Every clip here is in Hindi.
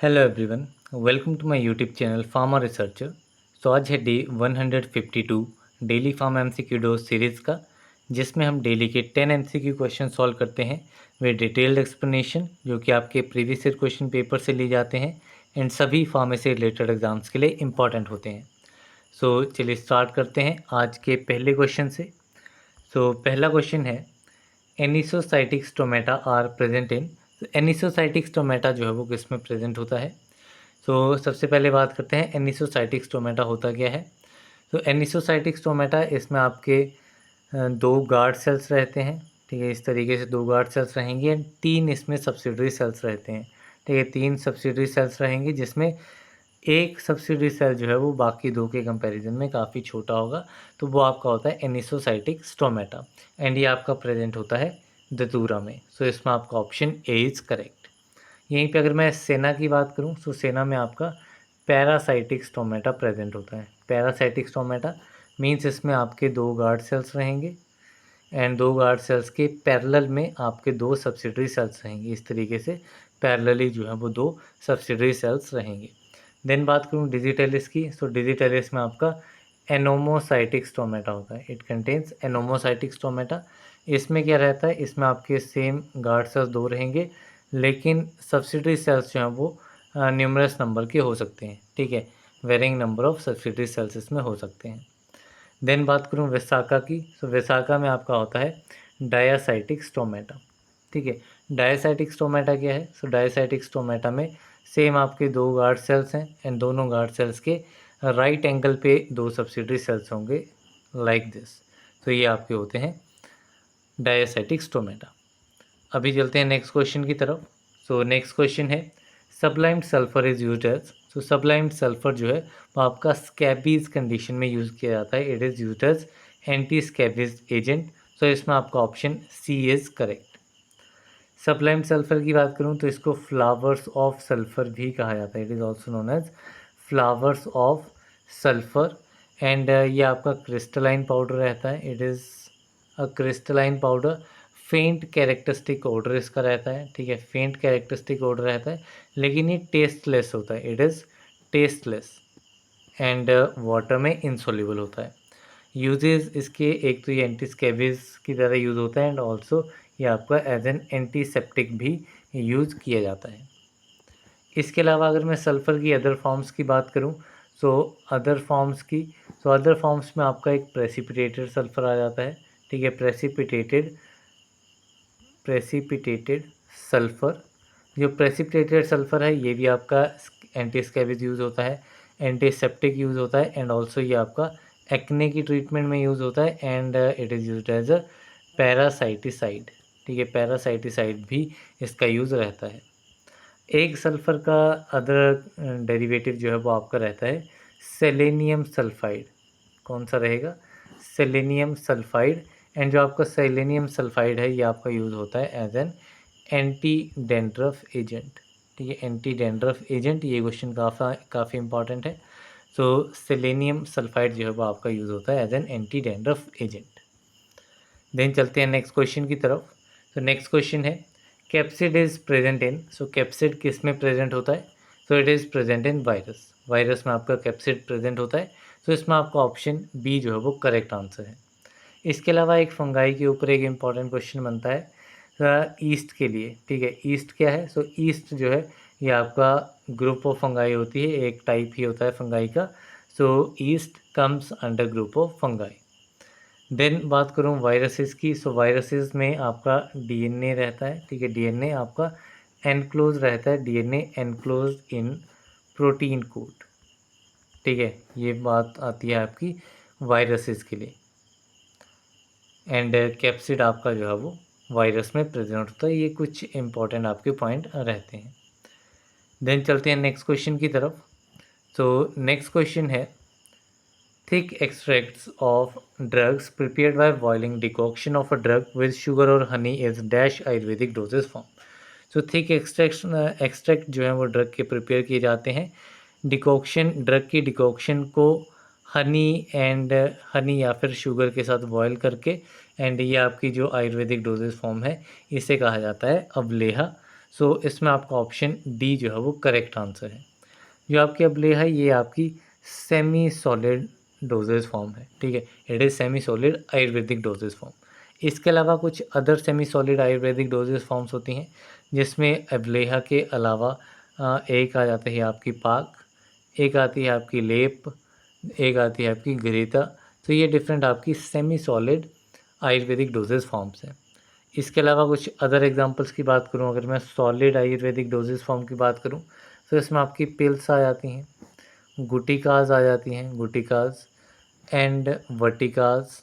Hello everyone, welcome to my YouTube channel farmer researcher. तो आज है day 152 daily pharm MCQ dose series का, जिसमें हम डेली के 10 एमसीक्यू क्वेश्चन सॉल्व करते हैं वे डिटेल्ड एक्सप्लेनेशन जो कि आपके प्रीवियस ईयर क्वेश्चन पेपर से लिए जाते हैं एंड सभी फार्मे से रिलेटेड एग्जाम्स के लिए इम्पॉर्टेंट होते हैं। सो चलिए स्टार्ट करते हैं आज के पहले क्वेश्चन से। सो पहला क्वेश्चन है एनिसोसाइटिक्स टोमेटा आर प्रेजेंट इन। एनिसोसाइटिक्स टोमेटा जो है वो किस में प्रेजेंट होता है। तो सबसे पहले बात करते हैं एनिसोसाइटिक्स टोमेटा होता क्या है। तो एनिसोसाइटिक्स टोमेटा इसमें आपके दो गार्ड सेल्स रहते हैं। ठीक है, इस तरीके से दो गार्ड सेल्स रहेंगे एंड तीन इसमें सब्सिडरी सेल्स रहते हैं। ठीक है, तीन सब्सिडरी सेल्स रहेंगे जिसमें एक सब्सिडरी सेल जो है वो बाकी दो के कंपैरिजन में काफ़ी छोटा होगा, तो वो आपका होता है एनिसोसाइटिक स्टोमेटा एंड ये आपका प्रेजेंट होता है दतूरा में। सो इसमें आपका ऑप्शन ए इज़ करेक्ट। यहीं पे अगर मैं सेना की बात करूं तो सेना में आपका पैरासाइटिक स्टोमेटा प्रेजेंट होता है। पैरासाइटिक स्टोमेटा मीन्स इसमें आपके दो गार्ड सेल्स रहेंगे एंड दो गार्ड सेल्स के पैरेलल में आपके दो सब्सिडरी सेल्स रहेंगे। इस तरीके से पैरेलली जो है वो दो सब्सिडरी सेल्स रहेंगे। देन बात करूँ डिजिटलिस की, तो डिजिटलिस में आपका एनोमोसाइटिक स्टोमेटा होता है। It contains anomocytic stomata. इसमें क्या रहता है, इसमें आपके सेम गार्ड सेल्स दो रहेंगे लेकिन सब्सिडरी सेल्स जो हैं वो न्यूमरस नंबर के हो सकते हैं। ठीक है, varying number of subsidiary cells इसमें हो सकते हैं। देन बात करूँ विसाका की, तो विसाका में आपका होता है डायासाइटिक स्टोमेटा। ठीक है, डायासाइटिक स्टोमेटा क्या है, सो डायासाइटिक स्टोमेटा में सेम आपके दो गार्ड सेल्स हैं एंड दोनों गार्ड सेल्स के राइट एंगल पे दो सब्सिडरी सेल्स होंगे लाइक दिस। तो ये आपके होते हैं डायासाइटिक स्टोमेटा। अभी चलते हैं नेक्स्ट क्वेश्चन की तरफ। सो नेक्स्ट क्वेश्चन है sublimed sulphur is used as. So sublimed sulphur जो है वो आपका स्कैबीज कंडीशन में यूज़ किया जाता है। It is used as anti scabies agent. So इसमें आपका option C is correct. Sublimed sulphur की बात करूँ तो इसको फ्लावर्स ऑफ सल्फर भी कहा जाता है। It is also known as flowers of sulphur and ये आपका क्रिस्टलाइन पाउडर रहता है। It is a crystalline powder. Faint characteristic odour इसका रहता है। ठीक है, फेंट कैरेक्टरिस्टिक ऑर्डर रहता है लेकिन ये टेस्टलेस होता है। It is tasteless and water में इंसॉल्युबल होता है। यूजेस इसके एक तो ये एंटी स्कैबीज की तरह यूज़ होता है एंड ऑल्सो ये आपका एज एन एंटीसेप्टिक भी यूज़ किया जाता है। इसके अलावा अगर मैं सल्फ़र की अदर फॉर्म्स की बात करूं तो अदर फॉर्म्स में आपका एक प्रेसिपिटेटेड सल्फ़र आ जाता है। ठीक है, प्रेसिपिटेटेड सल्फ़र। जो प्रेसिपिटेटेड सल्फ़र है ये भी आपका एंटी स्कैबीज यूज़ होता है, एंटीसेप्टिक यूज़ होता है एंड ऑल्सो ये आपका एक्ने की ट्रीटमेंट में यूज़ होता है and it is used as a parasiticide. ठीक है, पैरासाइटिसाइड भी इसका यूज़ रहता है। एक सल्फ़र का अदर डेरिवेटिव जो है वो आपका रहता है सेलेनियम सल्फाइड। कौन सा रहेगा, सेलेनियम सल्फाइड। एंड जो आपका सेलेनियम सल्फाइड है ये आपका यूज़ होता है as an anti dandruff agent. ठीक है, एंटी डेंड्रफ एजेंट, ये क्वेश्चन काफ़ी इंपॉर्टेंट है। सो सेलेनियम सल्फाइड जो है वो आपका यूज़ होता है as an anti dandruff agent. Then चलते हैं नेक्स्ट क्वेश्चन की तरफ। तो नेक्स्ट क्वेश्चन है capsid is present in. So capsid किस में प्रेजेंट होता है, so it is present in virus. Virus में आपका कैप्सिड प्रेजेंट होता है। तो इसमें आपका ऑप्शन बी जो है वो करेक्ट आंसर है। इसके अलावा एक फंगाई के ऊपर एक इम्पॉर्टेंट क्वेश्चन बनता है ईस्ट के लिए। ठीक है, ईस्ट क्या है, सो ईस्ट जो है ये आपका ग्रुप ऑफ फंगाई होती है, एक टाइप ही होता है फंगाई का। So yeast comes under group of fungi. Then बात करूँ वायरसेस की, सो वायरसेस में आपका डीएनए रहता है। ठीक है, डीएनए आपका एनक्लोज रहता है, DNA enclose in protein coat. ठीक है, ये बात आती है आपकी वायरसेस के लिए एंड कैप्सिड आपका जो है वो वायरस में प्रेजेंट होता है। ये कुछ इंपॉर्टेंट आपके पॉइंट रहते हैं। देन चलते हैं नेक्स्ट क्वेश्चन की तरफ। तो नेक्स्ट क्वेश्चन है thick extracts of drugs prepared by boiling decoction of a drug with sugar or honey is dash Ayurvedic dosage form। तो थिक एक्सट्रैक्ट जो है वो ड्रग के प्रिपेयर किए जाते हैं डिकॉक्शन, ड्रग की डिकॉक्शन को हनी या फिर शुगर के साथ बॉयल करके एंड ये आपकी जो आयुर्वेदिक डोजेज फॉर्म है इसे कहा जाता है अवलेहा। सो इसमें आपका ऑप्शन डी जो है वो करेक्ट आंसर है। जो आपकी अबलेहा है ये आपकी सेमी सॉलिड डोजेज फॉर्म है, ठीक है, it is semi solid Ayurvedic dosage form. इसके अलावा कुछ other semi solid Ayurvedic dosage forms होती हैं, जिसमें अबलेहा के अलावा एक आ जाती है आपकी पाक, एक आती है आपकी लेप, एक आती है आपकी गरीता। तो ये डिफरेंट आपकी semi solid Ayurvedic dosage forms हैं। इसके अलावा कुछ अदर एग्जांपल्स की बात करूं, अगर मैं सॉलिड आयुर्वेदिक डोजेज फॉर्म की बात करूं तो इसमें आपकी पिल्स आ जाती हैं, गुटिकाज आ जाती हैं, गुटिकाज एंड वर्टिकाज।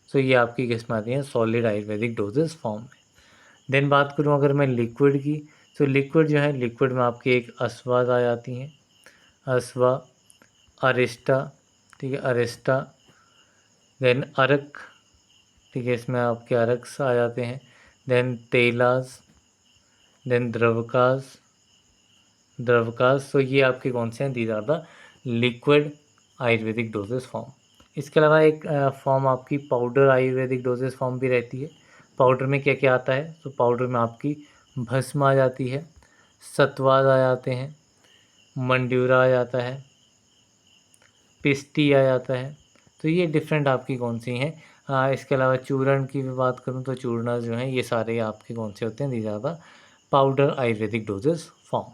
तो ये आपकी किस्म आती हैं सॉलिड आयुर्वेदिक डोजेज फॉर्म में। देन बात करूं अगर मैं लिक्विड की, तो लिक्विड जो है, लिक्विड में आपकी एक अस्वाद आ जाती हैं, अस्वा, अरिस्टा, ठीक है, अरिस्टा। देन अरक, ठीक है, इसमें आपके अरक्स आ जाते हैं। देन तेलाज, देन द्रवकाज, द्रवकाज। तो ये आपके कौन से हैं, these are the liquid Ayurvedic dosage form. इसके अलावा एक फॉर्म आपकी पाउडर आयुर्वेदिक डोजेज फॉर्म भी रहती है। पाउडर में क्या क्या आता है, तो पाउडर में आपकी भस्म आ जाती है, सत्वाद आ जाते हैं, मंड्यूरा आ जाता है, पिस्टी आ जाता है। तो ये डिफरेंट आपकी कौन सी हैं। इसके अलावा चूर्ण की भी बात करूँ तो चूर्ण जो हैं ये सारे आपके कौन से होते हैं, these are the powder Ayurvedic dosage form.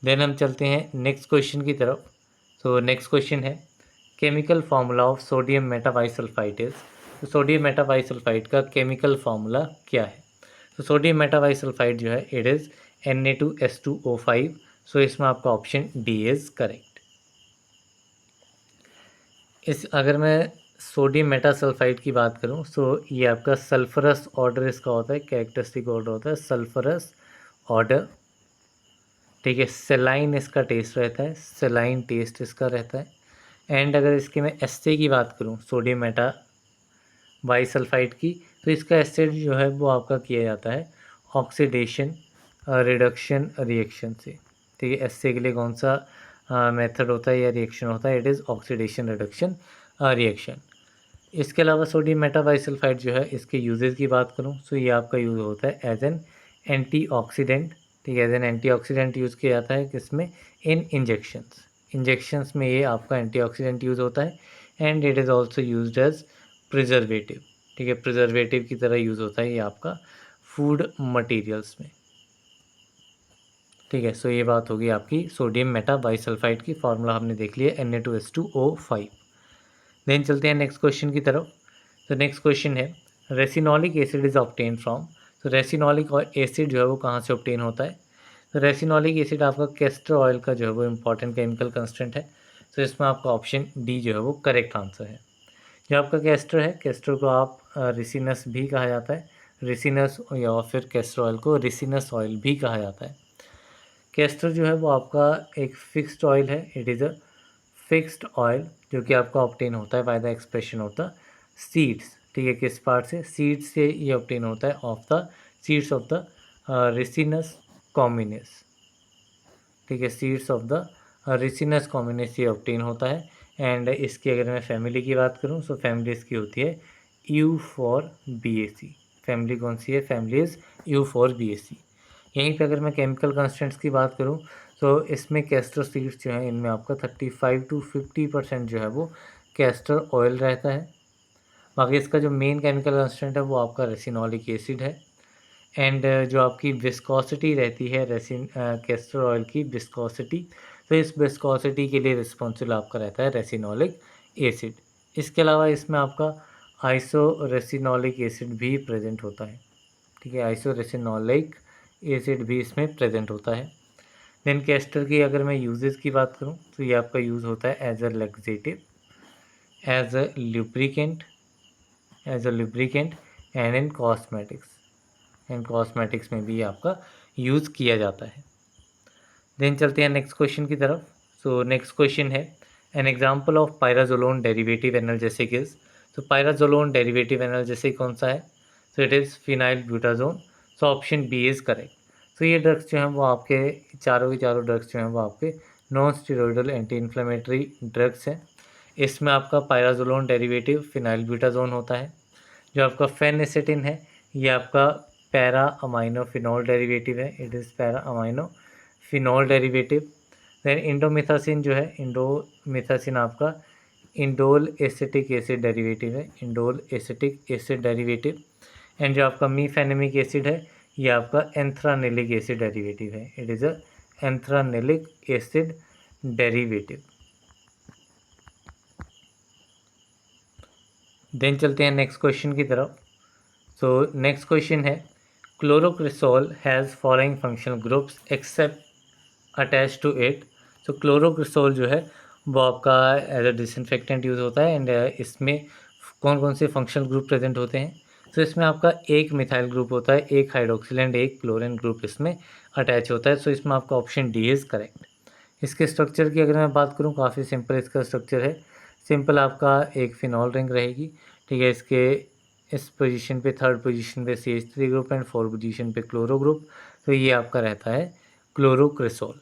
Then हम चलते हैं नेक्स्ट क्वेश्चन की तरफ। तो नेक्स्ट क्वेश्चन है chemical formula of sodium metabisulphite is. तो सोडियम मेटाबाइसल्फाइड का केमिकल फार्मूला क्या है। तो सोडियम मेटाबाइसल्फाइड जो है इट इज़ Na2S2O5। सो इसमें आपका ऑप्शन डी इज़ करेक्ट। इस अगर मैं सोडियम मेटासल्फाइड की बात करूं तो ये आपका सल्फरस ऑर्डर इसका होता है, कैरेक्टरिस्टिक ऑर्डर होता है सल्फरस ऑर्डर, ठीक है। सेलाइन इसका टेस्ट रहता है, सेलाइन टेस्ट इसका रहता है। एंड अगर इसके मैं एस्टे की बात करूं सोडियम मेटा बाइसल्फाइड की, तो इसका एसिड जो है वो आपका किया जाता है ऑक्सीडेशन रिडक्शन रिएक्शन से, ठीक है। एस्टे के लिए कौन सा मेथड होता है या रिएक्शन होता है, it is oxidation reduction reaction. इसके अलावा सोडियम मेटाबाइसल्फाइड जो है इसके यूजेस की बात करूँ तो ये आपका यूज़ होता है एज एन एंटीऑक्सीडेंट, ठीक है, एज एन एंटीऑक्सीडेंट यूज़ किया जाता है किसमें, इन इंजेक्शंस, इंजेक्शंस में ये आपका एंटीऑक्सीडेंट यूज़ होता है। And it is also used as preservative, ठीक है, प्रिजर्वेटिव की तरह यूज़ होता है ये आपका फूड मटेरियल्स में, ठीक है। सो ये बात होगी आपकी सोडियम मेटाबाइसल्फाइड की, फार्मूला हमने देख लिया Na2S2O5। देन चलते हैं नेक्स्ट क्वेश्चन की तरफ। तो नेक्स्ट क्वेश्चन है रेसिनोलिक एसिड इज़ ऑब्टेन फ्रॉम। तो रेसिनोलिक एसिड जो है वो कहाँ से ऑब्टेन होता है। तो रेसिनोलिक एसिड आपका कैस्टर ऑयल का जो है वो इंपॉर्टेंट केमिकल कंस्टेंट है। तो इसमें आपका ऑप्शन डी जो है वो करेक्ट आंसर है। जो आपका कैस्टर है, कैस्टर को आप रिसिनस भी कहा जाता है, रिसिनस या फिर कैस्टर ऑयल को रिसिनस ऑयल भी कहा जाता है। कैस्टर जो है वो आपका एक फिक्स्ड ऑयल है, it is a fixed oil जो कि आपका ऑब्टेन होता है by the expression of the seeds, ठीक है। किस पार्ट से, सीड्स से ये ऑब्टेन होता है, of the seeds of the ricinus communis, ठीक है, seeds of the ricinus communis ये ऑब्टेन होता है। एंड इसकी अगर मैं फैमिली की बात करूँ तो फैमिली इसकी होती है U4BAC। फैमिली कौन सी है, फैमिली इज़ U4BAC। यहीं पे अगर मैं केमिकल कंस्टेंट्स की बात करूँ तो इसमें कैस्टर सीड्स जो हैं इनमें आपका 35 to 50% जो है वो कैस्टर ऑयल रहता है। बाकी इसका जो मेन केमिकल कंस्टेंट है वो आपका रेसिनोलिक एसिड है। एंड जो आपकी विस्कोसिटी रहती है रेसिन कैस्टर ऑयल की विस्कोसिटी, तो इस विस्कोसिटी के लिए रिस्पॉन्सिबल आपका रहता है रेसिनोलिक एसिड। इसके अलावा इसमें आपका आइसोरेसिनोलिक एसिड भी प्रेजेंट होता है, ठीक है, आइसोरेसिनोलिक एसिड भी इसमें प्रेजेंट होता है। देन कैस्टर की अगर मैं यूजेस की बात करूं तो ये आपका यूज़ होता है as a laxative, as a lubricant, as a lubricant and in cosmetics, and cosmetics में भी आपका यूज़ किया जाता है। देन चलते हैं नेक्स्ट क्वेश्चन की तरफ। सो नेक्स्ट क्वेश्चन है an example of pyrazolone derivative analgesic is. तो पायराजोलोन डेरिवेटिव एनाल्जेसिक कौन सा है, so it is phenylbutazone. So option B is correct. तो ये ड्रग्स जो हैं वो आपके चारों के चारों ड्रग्स जो हैं वो आपके non steroidal anti inflammatory drugs हैं। इसमें आपका पायराजोलोन डेरिवेटिव फिनाइल ब्यूटाजोन होता है। जो आपका फेनेसेटिन है ये आपका पैरा अमाइनो फिनॉल डेरिवेटिव है, it is para amino phenol derivative. Then indomethacin जो है, इंडोमिथासिन आपका इंडोल एसिटिक एसिड डेरिवेटिव है, indole acetic acid derivative. And जो आपका मीफेनेमिक एसिड है ये आपका एंथ्रानेलिक एसिड डेरिवेटिव है, it is a anthranilic acid derivative. Then चलते हैं नेक्स्ट क्वेश्चन की तरफ। सो नेक्स्ट क्वेश्चन है chlorocresol has following functional groups except attach to it. So chlorocresol जो है वो आपका एज अ डिसइंफेक्टेंट यूज़ होता है। एंड इसमें कौन कौन से फंक्शनल ग्रुप प्रेजेंट होते हैं? तो इसमें आपका एक मिथाइल ग्रुप होता है, एक हाइड्रोक्सिल एंड एक क्लोरीन ग्रुप इसमें अटैच होता है। सो इसमें आपका ऑप्शन डी इज़ करेक्ट। इसके स्ट्रक्चर की अगर मैं बात करूँ, काफ़ी सिंपल इसका स्ट्रक्चर है। सिंपल आपका एक फिनॉल रिंग रहेगी, ठीक है। इसके इस पोजीशन पे, थर्ड पोजीशन पे CH3 group and fourth position पे क्लोरो ग्रुप। तो ये आपका रहता है क्लोरोक्रिसोल,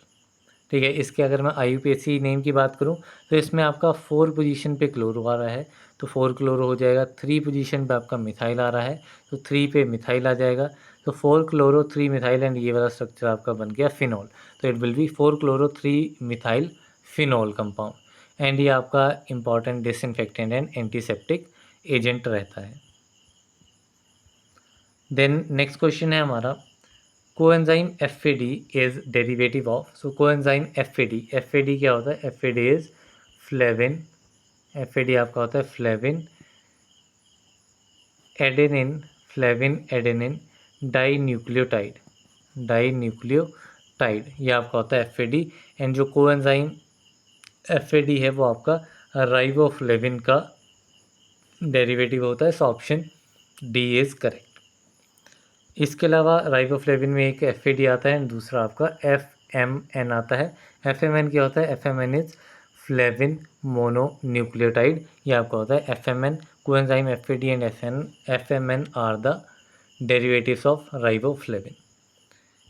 ठीक है। इसके अगर मैं IUPAC नेम की बात करूं तो इसमें आपका 4 पोजीशन पे क्लोरो आ रहा है, तो 4 क्लोरो हो जाएगा। 3 पोजीशन पे आपका मिथाइल आ रहा है, तो 3 पे मिथाइल आ जाएगा। तो 4 क्लोरो 3 मिथाइल एंड ये वाला स्ट्रक्चर आपका बन गया फिनॉल। तो it will be 4 chloro 3 methyl phenol compound. And ये आपका important disinfectant and antiseptic agent रहता है। देन नेक्स्ट क्वेश्चन है हमारा coenzyme FAD is derivative of. So coenzyme FAD क्या होता है? FAD is flavin. FAD आपका होता है फ्लेविन एडेनिन डाई न्यूक्लियोटाइड ये आपका होता है FAD। एंड जो कोएंजाइम FAD है वो आपका राइबोफ्लेविन का डेरिवेटिव होता है। So option D is correct. इसके अलावा राइबोफ्लेविन में एक FAD आता है, दूसरा आपका FMN आता है। FMN क्या होता है? FMN इज फ्लेविन मोनोन्यूक्लियोटाइड, ये आपका होता है FMN। Coenzyme FAD and FMN are the derivatives of riboflavin.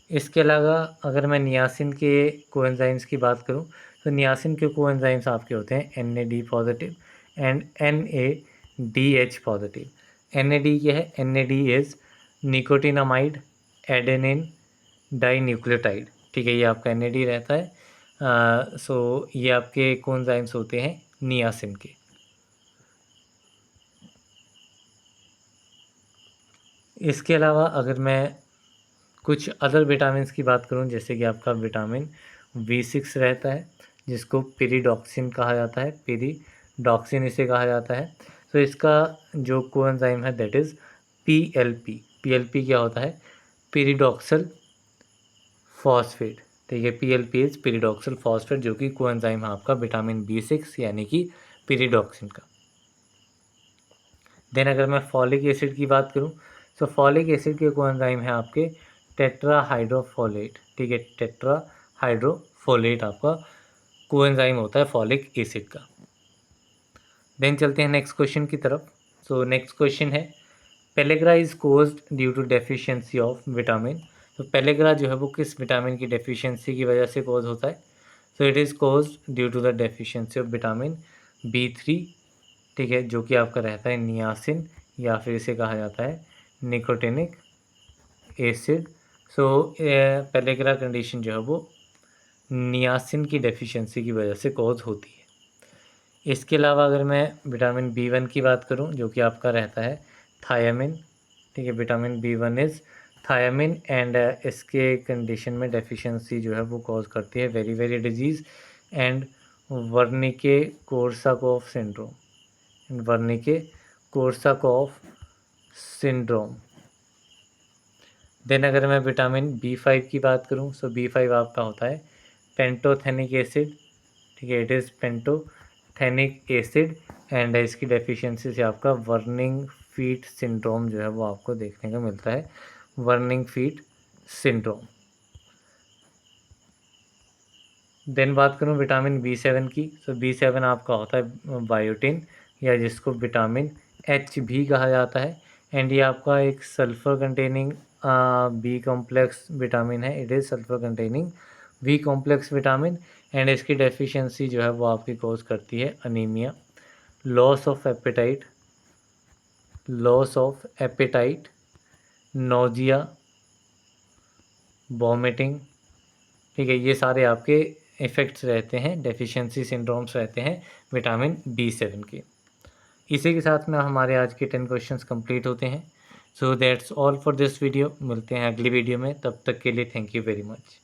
इसके अलावा अगर मैं नियासिन के कोएंजाइम्स की बात करूं तो नियासिन के कोएंजाइम्स आपके होते हैं NAD positive and NADH positive. NAD क्या है? NAD is nicotinamide adenine di nucleotide, ठीक है। ये आपका NAD रहता है। सो ये आपके कोएंजाइम्स होते हैं नियासिन के। इसके अलावा अगर मैं कुछ अदर विटामिन की बात करूं, जैसे कि आपका विटामिन B6 रहता है जिसको पिरिडॉक्सिन कहा जाता है, पिरिडॉक्सिन इसे कहा जाता है। तो इसका जो कोएंजाइम है दैट इज़ PLP क्या होता है? पिरिडॉक्सल फॉस्फेट, ठीक है। PLP इज पिरिडॉक्सल फॉस्फेट, जो कि कोएंजाइम है आपका विटामिन B6 यानी कि पिरिडॉक्सिन का। देन अगर मैं फॉलिक एसिड की बात करूं तो फॉलिक एसिड के कोएंजाइम है आपके टेट्राहाइड्रोफोलेट, ठीक है। टेट्राहाइड्रोफोलेट आपका कोएंजाइम होता है फॉलिक एसिड का। देन चलते हैं नेक्स्ट क्वेश्चन की तरफ। सो नेक्स्ट क्वेश्चन है pellagra is caused due to deficiency of vitamin. तो पेलेग्रा जो है वो किस विटामिन की डेफिशिएंसी की वजह से कोज होता है? So it is caused due to the deficiency of vitamin B3, ठीक है, जो कि आपका रहता है नियासिन या फिर इसे कहा जाता है निकोटिनिक एसिड। सो पेलेग्रा कंडीशन जो है वो नियासिन की डेफिशिएंसी की वजह से कॉज होती है। इसके अलावा अगर मैं विटामिन B1 की बात करूं जो कि आपका रहता है थायामिन, ठीक है। Vitamin B1 is thiamine and इसके कंडीशन में डेफिशिएंसी जो है वो कॉज करती है very disease and Wernicke Korsakoff syndrome. Then अगर मैं विटामिन B5 की बात करूं तो B5 आपका होता है पेंटोथेनिक एसिड, ठीक है। It is pantothenic acid and इसकी डेफिशिएंसी से आपका वर्निंग फीट सिंड्रोम जो है वो आपको देखने को मिलता है, वर्निंग फीट सिंड्रोम। देन बात करूं विटामिन B7 की, तो B7 आपका होता है बायोटिन या जिसको विटामिन H भी कहा जाता है। एंड ये आपका एक sulphur containing B complex vitamin है, it is sulphur containing B complex vitamin. And इसकी डेफिशिएंसी जो है वो आपकी कॉज करती है anaemia, loss of appetite, nausea vomiting, ठीक है, ये सारे आपके इफ़ेक्ट्स रहते हैं, डेफिशिएंसी सिंड्रोम्स रहते हैं विटामिन B7 के। इसी के साथ में हमारे आज के 10 क्वेश्चंस कंप्लीट होते हैं। So that's all for this video. मिलते हैं अगली वीडियो में, तब तक के लिए थैंक यू वेरी मच।